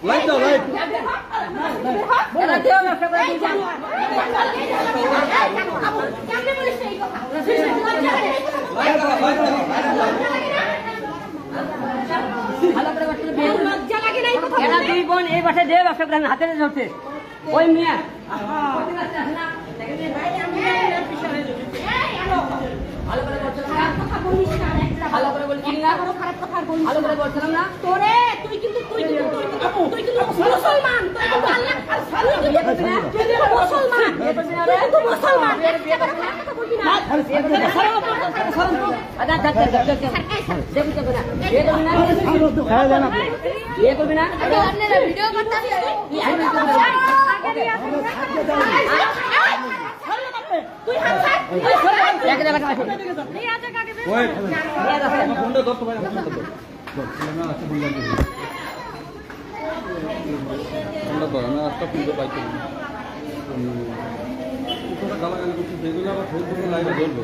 light দাও light এরা দেও ব্যবসা করে দিই জানো কেমনে বলিস এই কথা ভালো করে বসলে বিয়ে লজ্জা লাগে না এই কথা এরা দুই বোন এই বাসায় দেও ব্যবসা করে হাতে ধরছে ওই মিয়া ভালো করে বলছিলাম কথা বলিস না ভালো করে বলছিস না খারাপ কথা বলিস ভালো করে বলছিলাম না তোরে তুই কিন্তু মুসলমান তুই কিন্তু আল্লাহ আর সালু তুই কিন্তু মুসলমান তুই কিন্তু মুসলমান বিয়ে করবি না বিয়ে করবি না আদা দেখ দেখি তো না বিয়ে করবি না বিয়ে করবি না আপনারা ভিডিও করতেছেন তুই হাত ছাড় এক জায়গা আছে এই আজ কাকে ওই ফোনটা ধরতে পারে ফোনটা ধর না আছে বললাম ফোনটা ধর আমি আজকে ফোনটা পাইছি তোরা গালাগালি করছিস যেগুলো আবার ফেসবুকে লাইভে ধরবো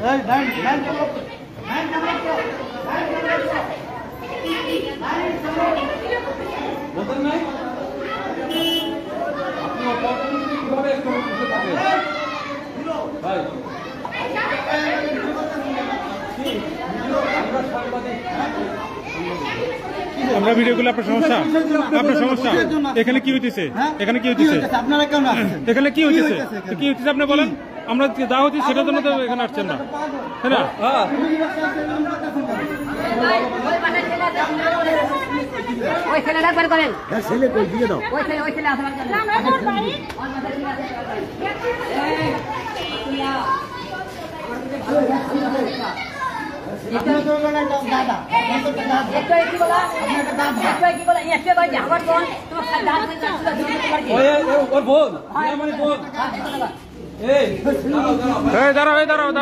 বলতেন নাই আপনি অপরচুনিটি কিভাবে এক্সপ্লোর করতে পারেন ভাই আমরা ভিডিওগুলো আপনার সমস্যা এখানে কি হইতেছে এখানে কি হইতেছে আপনারা কেন আসছেন এখানে কি হইতেছে কি হইতেছে আপনি বলেন আমরা যা হচ্ছে সেটার জন্য তো এখানে আসছেন না তাই না ওই ছেলেটা একবার করেন ছেলে কই দিয়ে দাও ওই ছেলে আসার জন্য আমার বাড়ি ওর বোন মানে বোন এই দাঁড়াও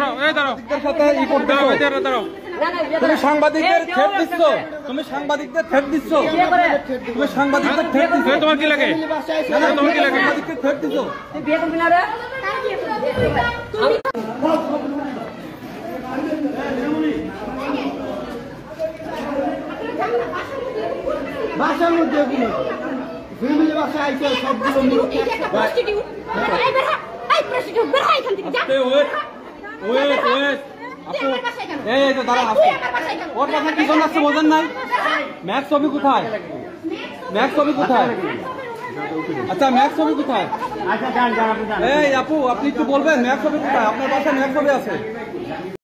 তুমি সাংবাদিকদের থ্রেট দিচ্ছ তুমি সাংবাদিকদের থ্রেট দিচ্ছ তোমার কি লাগে তোমার কি লাগে সাংবাদিকদের থ্রেট দিচ্ছ বিয়ে করবি না রে বাসার মধ্যে ফ্যামিলি বাসা আইছে সবগুলো প্রস্টিটিউট এই বের হ এই প্রস্টিটিউট বের হ এখান থেকে যা ওয়েট আপু এই তো দাঁড়া আপু ওর কথা কি জন্য আসছে বোঝেন নাই ম্যাক্স ছবি কোথায় আচ্ছা ম্যাক্স ছবি কোথায় এই আপু আপনি একটু বলবেন ম্যাক্স ছবি কোথায় আপনার বাসায় ম্যাক্স ছবি আছে